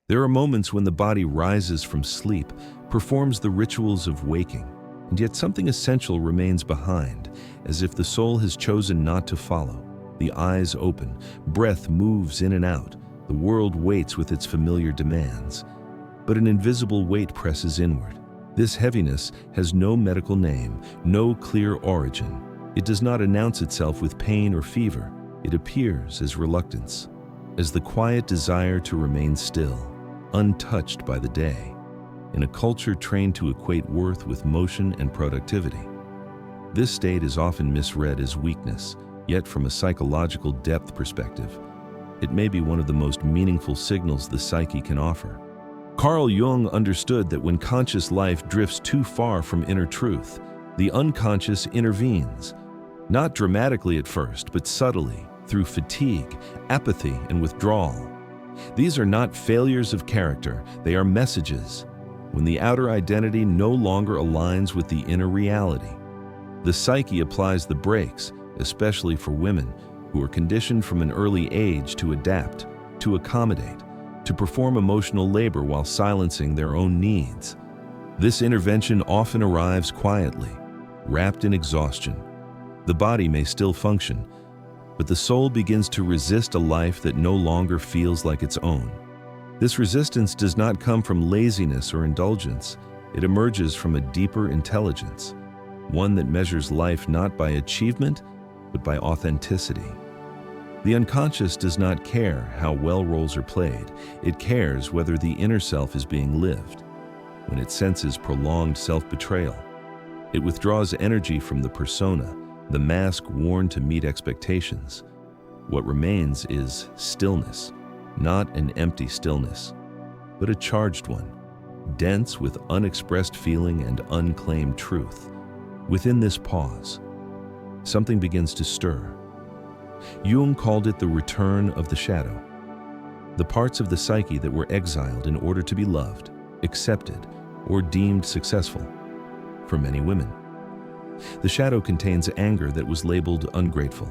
There are moments when the body rises from sleep, performs the rituals of waking, and yet something essential remains behind, as if the soul has chosen not to follow. The eyes open, breath moves in and out, the world waits with its familiar demands. But an invisible weight presses inward. This heaviness has no medical name, no clear origin. It does not announce itself with pain or fever. It appears as reluctance, as the quiet desire to remain still, untouched by the day, in a culture trained to equate worth with motion and productivity. This state is often misread as weakness, yet from a psychological depth perspective, it may be one of the most meaningful signals the psyche can offer. Carl Jung understood that when conscious life drifts too far from inner truth, the unconscious intervenes, not dramatically at first, but subtly, through fatigue, apathy, and withdrawal. These are not failures of character, they are messages. When the outer identity no longer aligns with the inner reality, the psyche applies the brakes, especially for women who are conditioned from an early age to adapt, to accommodate, to perform emotional labor while silencing their own needs. This intervention often arrives quietly, wrapped in exhaustion. The body may still function, but the soul begins to resist a life that no longer feels like its own. This resistance does not come from laziness or indulgence. It emerges from a deeper intelligence, one that measures life not by achievement, but by authenticity. The unconscious does not care how well roles are played. It cares whether the inner self is being lived. When it senses prolonged self-betrayal, it withdraws energy from the persona, the mask worn to meet expectations. What remains is stillness, not an empty stillness, but a charged one, dense with unexpressed feeling and unclaimed truth. Within this pause, something begins to stir. Jung called it the return of the shadow, the parts of the psyche that were exiled in order to be loved, accepted, or deemed successful. For many women, the shadow contains anger that was labeled ungrateful,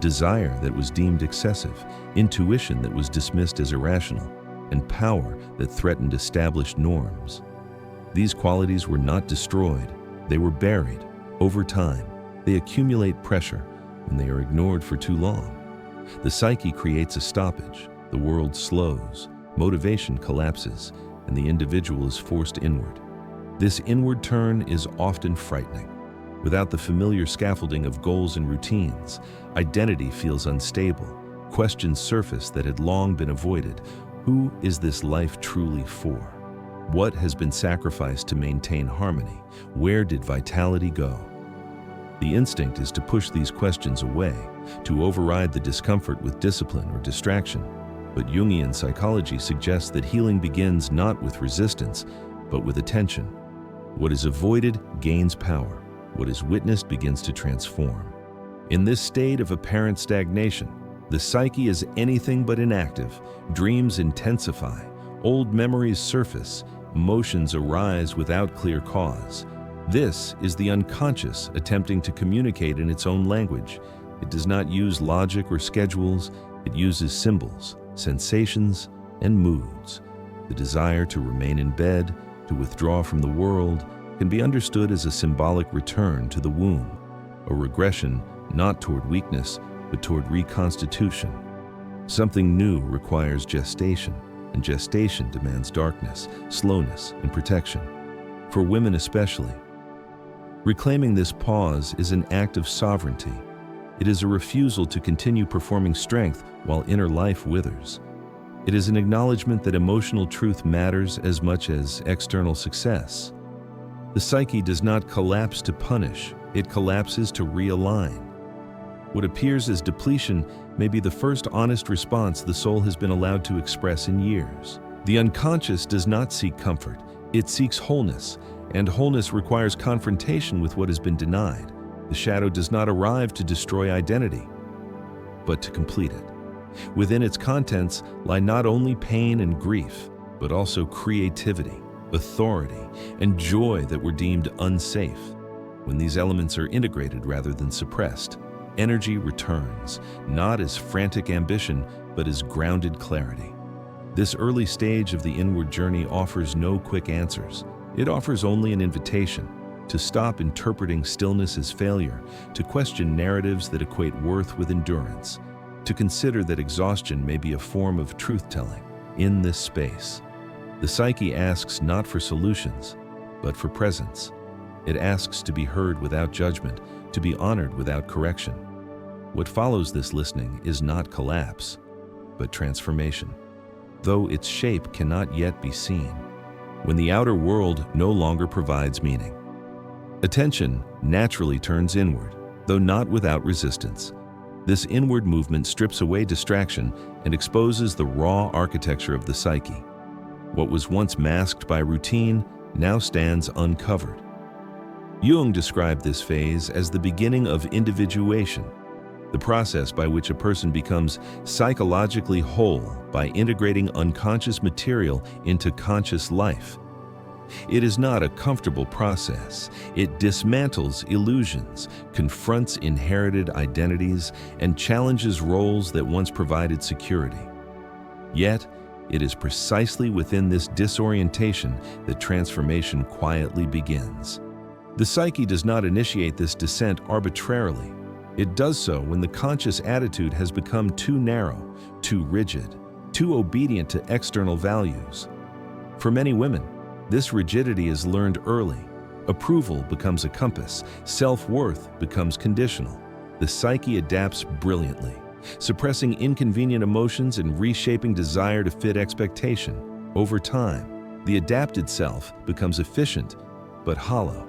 desire that was deemed excessive, intuition that was dismissed as irrational, and power that threatened established norms. These qualities were not destroyed, they were buried. Over time, they accumulate pressure when they are ignored for too long. The psyche creates a stoppage, the world slows, motivation collapses, and the individual is forced inward. This inward turn is often frightening. Without the familiar scaffolding of goals and routines, identity feels unstable. Questions surface that had long been avoided. Who is this life truly for? What has been sacrificed to maintain harmony? Where did vitality go? The instinct is to push these questions away, to override the discomfort with discipline or distraction. But Jungian psychology suggests that healing begins not with resistance, but with attention. What is avoided gains power. What is witnessed begins to transform. In this state of apparent stagnation, the psyche is anything but inactive. Dreams intensify, old memories surface, emotions arise without clear cause. This is the unconscious attempting to communicate in its own language. It does not use logic or schedules, it uses symbols, sensations, and moods. The desire to remain in bed, to withdraw from the world, can be understood as a symbolic return to the womb, a regression not toward weakness, but toward reconstitution. Something new requires gestation, and gestation demands darkness, slowness, and protection. For women especially, reclaiming this pause is an act of sovereignty. It is a refusal to continue performing strength while inner life withers. It is an acknowledgement that emotional truth matters as much as external success. The psyche does not collapse to punish, it collapses to realign. What appears as depletion may be the first honest response the soul has been allowed to express in years. The unconscious does not seek comfort, it seeks wholeness, and wholeness requires confrontation with what has been denied. The shadow does not arrive to destroy identity, but to complete it. Within its contents lie not only pain and grief, but also creativity, authority, and joy that were deemed unsafe. When these elements are integrated rather than suppressed, energy returns, not as frantic ambition, but as grounded clarity. This early stage of the inward journey offers no quick answers. It offers only an invitation to stop interpreting stillness as failure, to question narratives that equate worth with endurance, to consider that exhaustion may be a form of truth-telling. In this space, the psyche asks not for solutions, but for presence. It asks to be heard without judgment, to be honored without correction. What follows this listening is not collapse, but transformation, though its shape cannot yet be seen, when the outer world no longer provides meaning. Attention naturally turns inward, though not without resistance. This inward movement strips away distraction and exposes the raw architecture of the psyche. What was once masked by routine now stands uncovered. Jung described this phase as the beginning of individuation, the process by which a person becomes psychologically whole by integrating unconscious material into conscious life. It is not a comfortable process. It dismantles illusions, confronts inherited identities, and challenges roles that once provided security. Yet, it is precisely within this disorientation that transformation quietly begins. The psyche does not initiate this descent arbitrarily. It does so when the conscious attitude has become too narrow, too rigid, too obedient to external values. For many women, this rigidity is learned early. Approval becomes a compass. Self-worth becomes conditional. The psyche adapts brilliantly, suppressing inconvenient emotions and reshaping desire to fit expectation. Over time, the adapted self becomes efficient but hollow.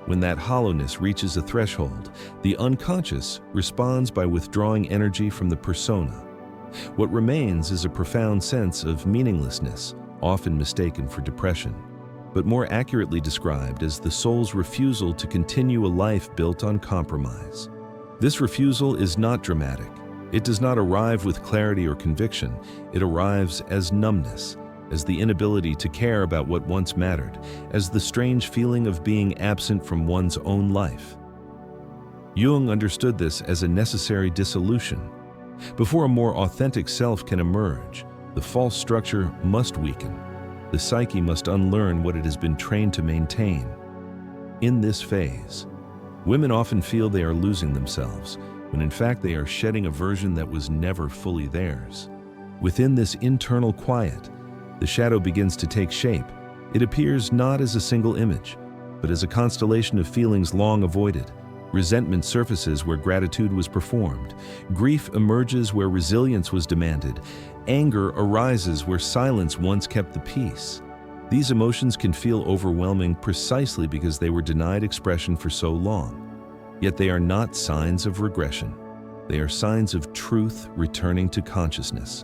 When that hollowness reaches a threshold, the unconscious responds by withdrawing energy from the persona. What remains is a profound sense of meaninglessness, often mistaken for depression, but more accurately described as the soul's refusal to continue a life built on compromise. This refusal is not dramatic. It does not arrive with clarity or conviction. It arrives as numbness, as the inability to care about what once mattered, as the strange feeling of being absent from one's own life. Jung understood this as a necessary dissolution. Before a more authentic self can emerge, the false structure must weaken. The psyche must unlearn what it has been trained to maintain. In this phase, women often feel they are losing themselves, when in fact they are shedding a version that was never fully theirs. Within this internal quiet, the shadow begins to take shape. It appears not as a single image, but as a constellation of feelings long avoided. Resentment surfaces where gratitude was performed. Grief emerges where resilience was demanded. Anger arises where silence once kept the peace. These emotions can feel overwhelming precisely because they were denied expression for so long. Yet they are not signs of regression. They are signs of truth returning to consciousness.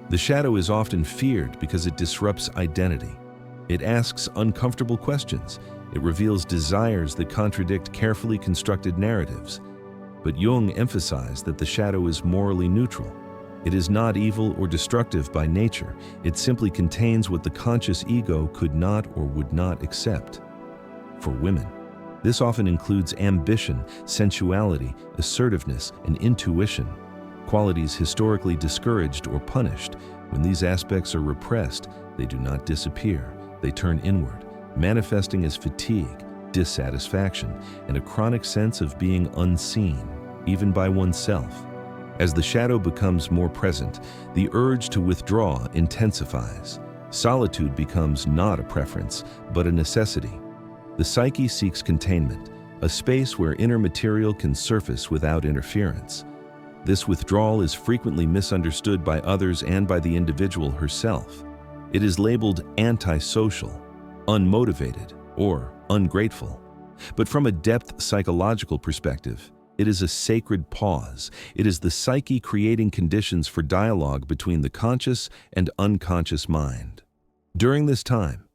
The shadow is often feared because it disrupts identity. It asks uncomfortable questions. It reveals desires that contradict carefully constructed narratives. But Jung emphasized that the shadow is morally neutral. It is not evil or destructive by nature. It simply contains what the conscious ego could not or would not accept. For women, this often includes ambition, sensuality, assertiveness, and intuition. Qualities historically discouraged or punished. When these aspects are repressed, they do not disappear. They turn inward, manifesting as fatigue, dissatisfaction, and a chronic sense of being unseen, even by oneself. As the shadow becomes more present, the urge to withdraw intensifies. Solitude becomes not a preference, but a necessity. The psyche seeks containment, a space where inner material can surface without interference. This withdrawal is frequently misunderstood by others and by the individual herself. It is labeled antisocial, unmotivated, or ungrateful. But from a depth psychological perspective, it is a sacred pause. It is the psyche creating conditions for dialogue between the conscious and unconscious mind. During this time,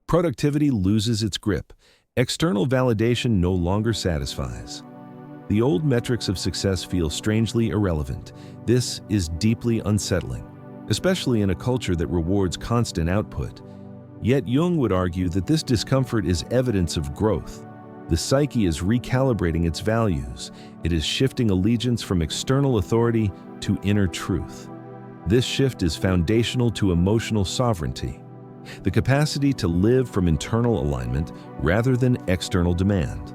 productivity loses its grip. External validation no longer satisfies. The old metrics of success feel strangely irrelevant. This is deeply unsettling, especially in a culture that rewards constant output. Yet Jung would argue that this discomfort is evidence of growth. The psyche is recalibrating its values. It is shifting allegiance from external authority to inner truth. This shift is foundational to emotional sovereignty, the capacity to live from internal alignment rather than external demand.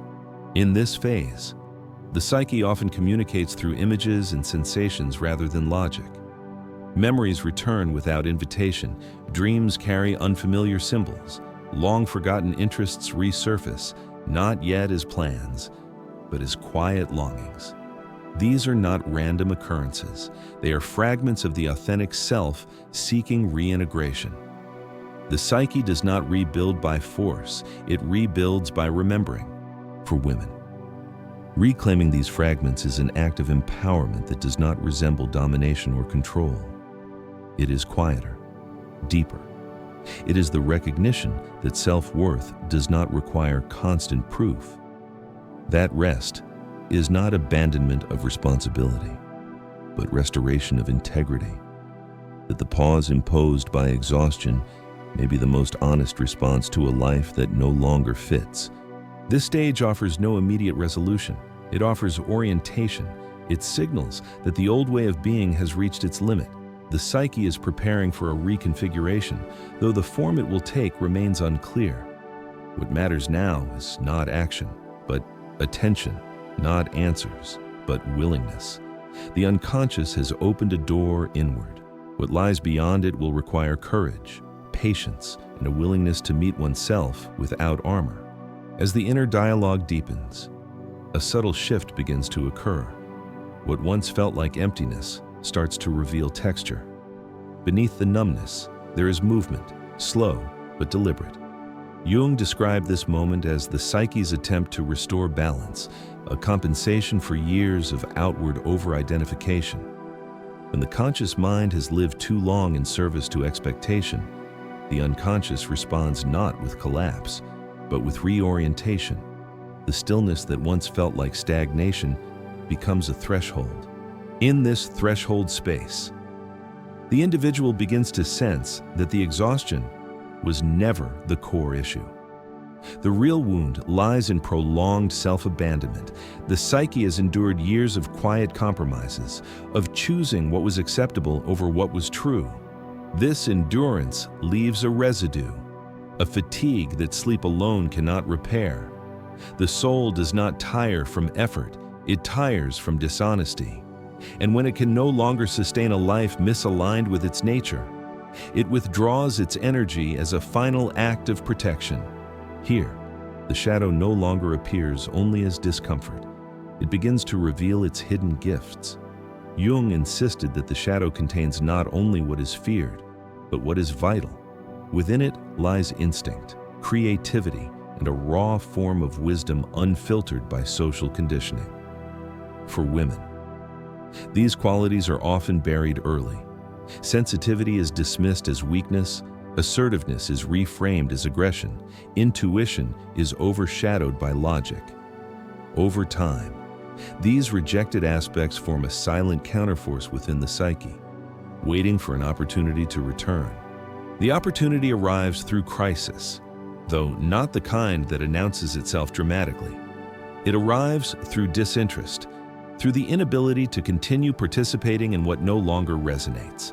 In this phase, the psyche often communicates through images and sensations rather than logic. Memories return without invitation, dreams carry unfamiliar symbols, long-forgotten interests resurface, not yet as plans, but as quiet longings. These are not random occurrences. They are fragments of the authentic self seeking reintegration. The psyche does not rebuild by force, it rebuilds by remembering. For women, reclaiming these fragments is an act of empowerment that does not resemble domination or control. It is quieter, deeper. It is the recognition that self-worth does not require constant proof. That rest is not abandonment of responsibility, but restoration of integrity. That the pause imposed by exhaustion may be the most honest response to a life that no longer fits. This stage offers no immediate resolution. It offers orientation. It signals that the old way of being has reached its limit. The psyche is preparing for a reconfiguration, though the form it will take remains unclear. What matters now is not action, but attention, not answers, but willingness. The unconscious has opened a door inward. What lies beyond it will require courage, patience, and a willingness to meet oneself without armor. As the inner dialogue deepens, a subtle shift begins to occur. What once felt like emptiness starts to reveal texture. Beneath the numbness, there is movement, slow but deliberate. Jung described this moment as the psyche's attempt to restore balance, a compensation for years of outward over-identification. When the conscious mind has lived too long in service to expectation, the unconscious responds not with collapse, but with reorientation. The stillness that once felt like stagnation becomes a threshold. In this threshold space, the individual begins to sense that the exhaustion was never the core issue. The real wound lies in prolonged self-abandonment. The psyche has endured years of quiet compromises, of choosing what was acceptable over what was true. This endurance leaves a residue, a fatigue that sleep alone cannot repair. The soul does not tire from effort, it tires from dishonesty. And when it can no longer sustain a life misaligned with its nature, it withdraws its energy as a final act of protection. Here, the shadow no longer appears only as discomfort. It begins to reveal its hidden gifts. Jung insisted that the shadow contains not only what is feared, but what is vital. Within it lies instinct, creativity, and a raw form of wisdom unfiltered by social conditioning. For women, these qualities are often buried early. Sensitivity is dismissed as weakness, assertiveness is reframed as aggression, intuition is overshadowed by logic. Over time, these rejected aspects form a silent counterforce within the psyche, waiting for an opportunity to return. The opportunity arrives through crisis, though not the kind that announces itself dramatically. It arrives through disinterest, through the inability to continue participating in what no longer resonates.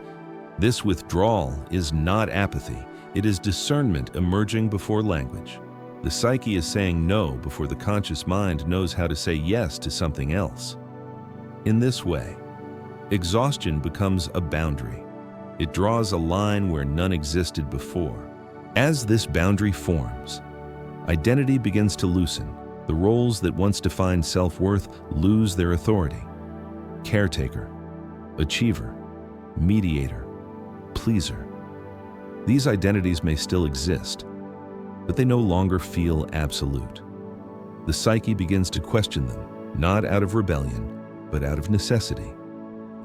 This withdrawal is not apathy, it is discernment emerging before language. The psyche is saying no before the conscious mind knows how to say yes to something else. In this way, exhaustion becomes a boundary. It draws a line where none existed before. As this boundary forms, identity begins to loosen. The roles that once defined self-worth lose their authority. Caretaker, achiever, mediator, pleaser. These identities may still exist, but they no longer feel absolute. The psyche begins to question them, not out of rebellion, but out of necessity.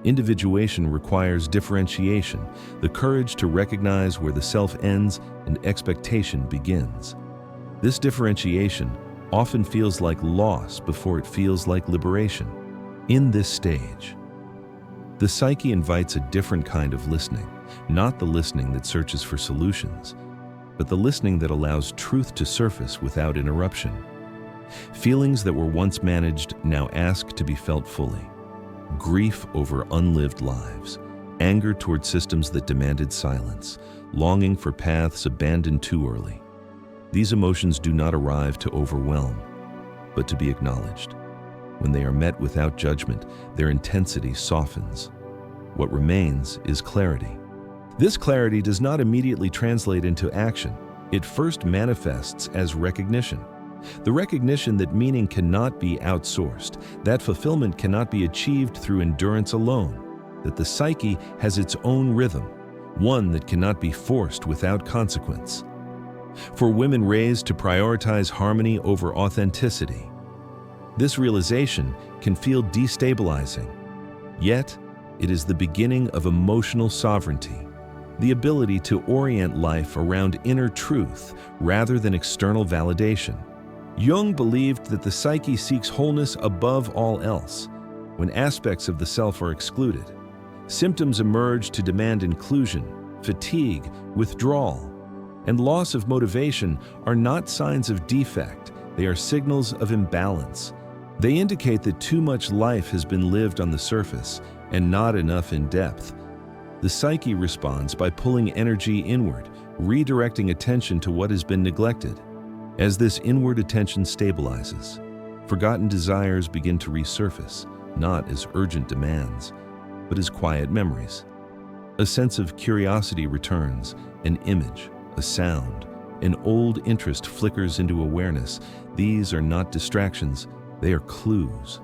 Individuation requires differentiation, the courage to recognize where the self ends and expectation begins. This differentiation often feels like loss before it feels like liberation. In this stage, the psyche invites a different kind of listening, not the listening that searches for solutions, but the listening that allows truth to surface without interruption. Feelings that were once managed now ask to be felt fully. Grief over unlived lives, anger toward systems that demanded silence, longing for paths abandoned too early. These emotions do not arrive to overwhelm, but to be acknowledged. When they are met without judgment, their intensity softens. What remains is clarity. This clarity does not immediately translate into action. It first manifests as recognition. The recognition that meaning cannot be outsourced, that fulfillment cannot be achieved through endurance alone, that the psyche has its own rhythm, one that cannot be forced without consequence. For women raised to prioritize harmony over authenticity, this realization can feel destabilizing. Yet, it is the beginning of emotional sovereignty, the ability to orient life around inner truth rather than external validation. Jung believed that the psyche seeks wholeness above all else. When aspects of the self are excluded, symptoms emerge to demand inclusion. Fatigue, withdrawal, and loss of motivation are not signs of defect, they are signals of imbalance. They indicate that too much life has been lived on the surface and not enough in depth. The psyche responds by pulling energy inward, redirecting attention to what has been neglected. As this inward attention stabilizes, forgotten desires begin to resurface, not as urgent demands, but as quiet memories. A sense of curiosity returns, an image, a sound, an old interest flickers into awareness. These are not distractions, they are clues.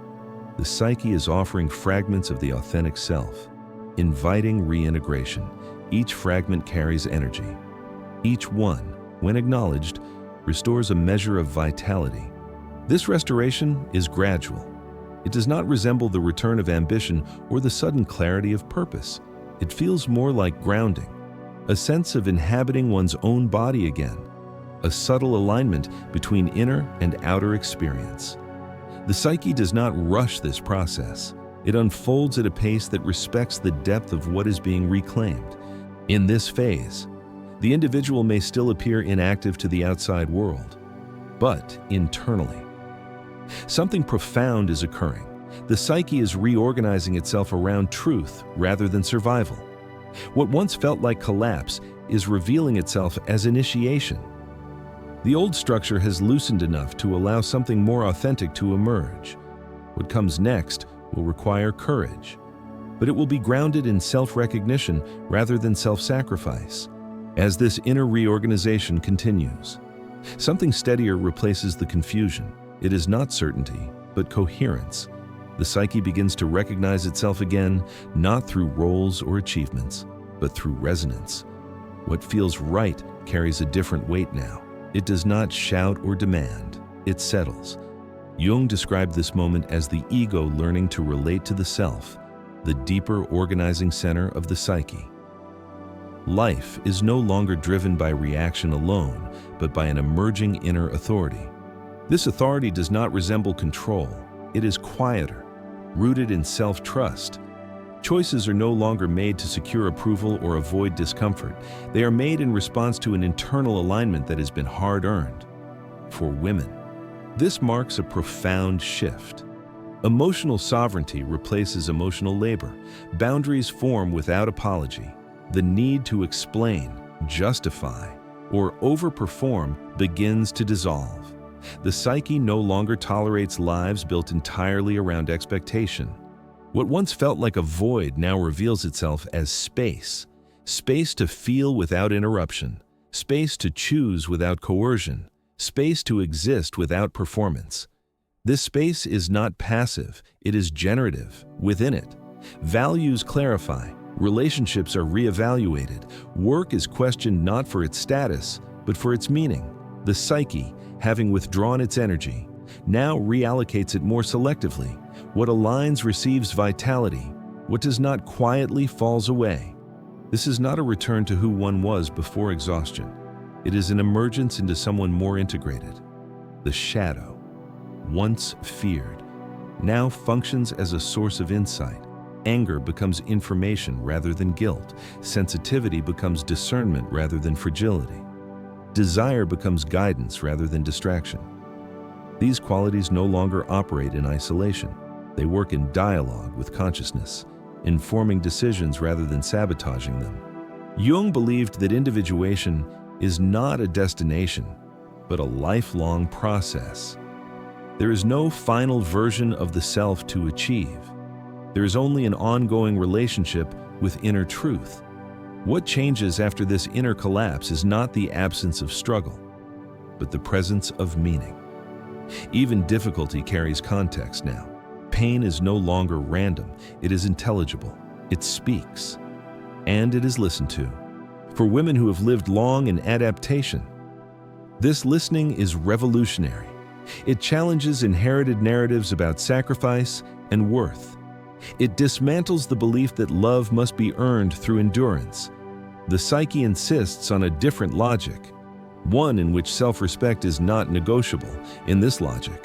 The psyche is offering fragments of the authentic self, inviting reintegration. Each fragment carries energy. Each one, when acknowledged, restores a measure of vitality. This restoration is gradual. It does not resemble the return of ambition or the sudden clarity of purpose. It feels more like grounding, a sense of inhabiting one's own body again, a subtle alignment between inner and outer experience. The psyche does not rush this process. It unfolds at a pace that respects the depth of what is being reclaimed. In this phase, the individual may still appear inactive to the outside world, but internally, something profound is occurring. The psyche is reorganizing itself around truth rather than survival. What once felt like collapse is revealing itself as initiation. The old structure has loosened enough to allow something more authentic to emerge. What comes next will require courage, but it will be grounded in self-recognition rather than self-sacrifice. As this inner reorganization continues, something steadier replaces the confusion. It is not certainty, but coherence. The psyche begins to recognize itself again, not through roles or achievements, but through resonance. What feels right carries a different weight now. It does not shout or demand, it settles. Jung described this moment as the ego learning to relate to the self, the deeper organizing center of the psyche. Life is no longer driven by reaction alone, but by an emerging inner authority. This authority does not resemble control. It is quieter, rooted in self-trust. Choices are no longer made to secure approval or avoid discomfort. They are made in response to an internal alignment that has been hard-earned. For women, this marks a profound shift. Emotional sovereignty replaces emotional labor. Boundaries form without apology. The need to explain, justify, or overperform begins to dissolve. The psyche no longer tolerates lives built entirely around expectation. What once felt like a void now reveals itself as space. Space to feel without interruption. Space to choose without coercion. Space to exist without performance. This space is not passive, it is generative. Within it, values clarify. Relationships are reevaluated. Work is questioned not for its status, but for its meaning. The psyche, having withdrawn its energy, now reallocates it more selectively. What aligns receives vitality. What does not quietly falls away. This is not a return to who one was before exhaustion. It is an emergence into someone more integrated. The shadow, once feared, now functions as a source of insight. Anger becomes information rather than guilt. Sensitivity becomes discernment rather than fragility. Desire becomes guidance rather than distraction. These qualities no longer operate in isolation. They work in dialogue with consciousness. informing decisions rather than sabotaging them. Jung believed that individuation is not a destination, but a lifelong process. There is no final version of the self to achieve. There is only an ongoing relationship with inner truth. What changes after this inner collapse is not the absence of struggle, but the presence of meaning. Even difficulty carries context now. Pain is no longer random, it is intelligible, it speaks, and it is listened to. For women who have lived long in adaptation, this listening is revolutionary. It challenges inherited narratives about sacrifice and worth. It dismantles the belief that love must be earned through endurance. The psyche insists on a different logic, one in which self-respect is not negotiable. In this logic,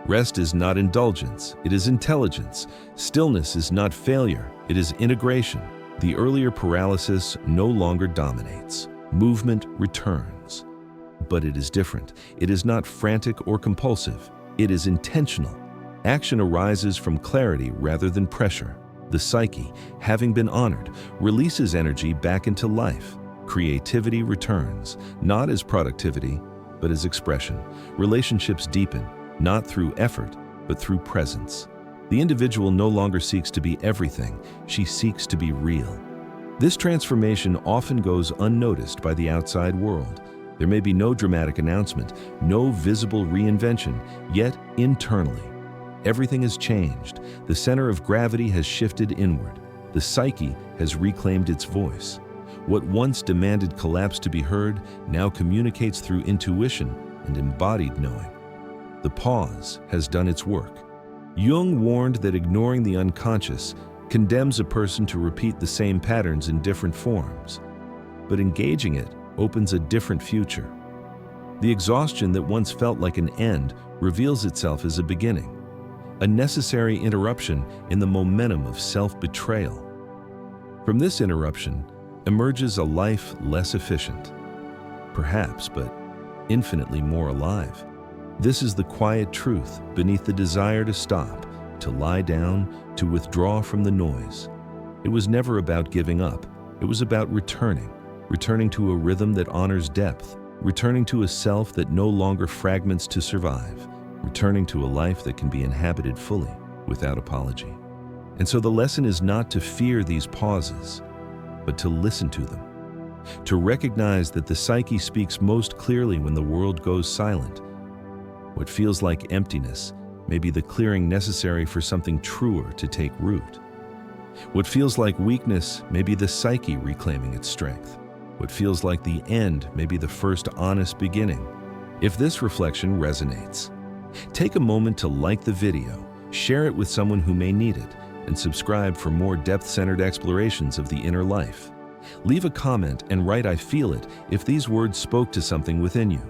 rest is not indulgence, it is intelligence. Stillness is not failure, it is integration. The earlier paralysis no longer dominates. Movement returns. But it is different. It is not frantic or compulsive. It is intentional. Action arises from clarity rather than pressure. The psyche, having been honored, releases energy back into life. Creativity returns, not as productivity, but as expression. Relationships deepen, not through effort, but through presence. The individual no longer seeks to be everything, she seeks to be real. This transformation often goes unnoticed by the outside world. There may be no dramatic announcement, no visible reinvention, yet internally, everything has changed. The center of gravity has shifted inward. The psyche has reclaimed its voice. What once demanded collapse to be heard now communicates through intuition and embodied knowing. The pause has done its work. Jung warned that ignoring the unconscious condemns a person to repeat the same patterns in different forms, but engaging it opens a different future. The exhaustion that once felt like an end reveals itself as a beginning, a necessary interruption in the momentum of self-betrayal. From this interruption emerges a life less efficient, perhaps, but infinitely more alive. This is the quiet truth beneath the desire to stop, to lie down, to withdraw from the noise. It was never about giving up. It was about returning to a rhythm that honors depth, returning to a self that no longer fragments to survive, returning to a life that can be inhabited fully, without apology. And so the lesson is not to fear these pauses, but to listen to them, to recognize that the psyche speaks most clearly when the world goes silent. What feels like emptiness may be the clearing necessary for something truer to take root. What feels like weakness may be the psyche reclaiming its strength. What feels like the end may be the first honest beginning. If this reflection resonates, take a moment to like the video, share it with someone who may need it, and subscribe for more depth-centered explorations of the inner life. Leave a comment and write "I feel it" if these words spoke to something within you.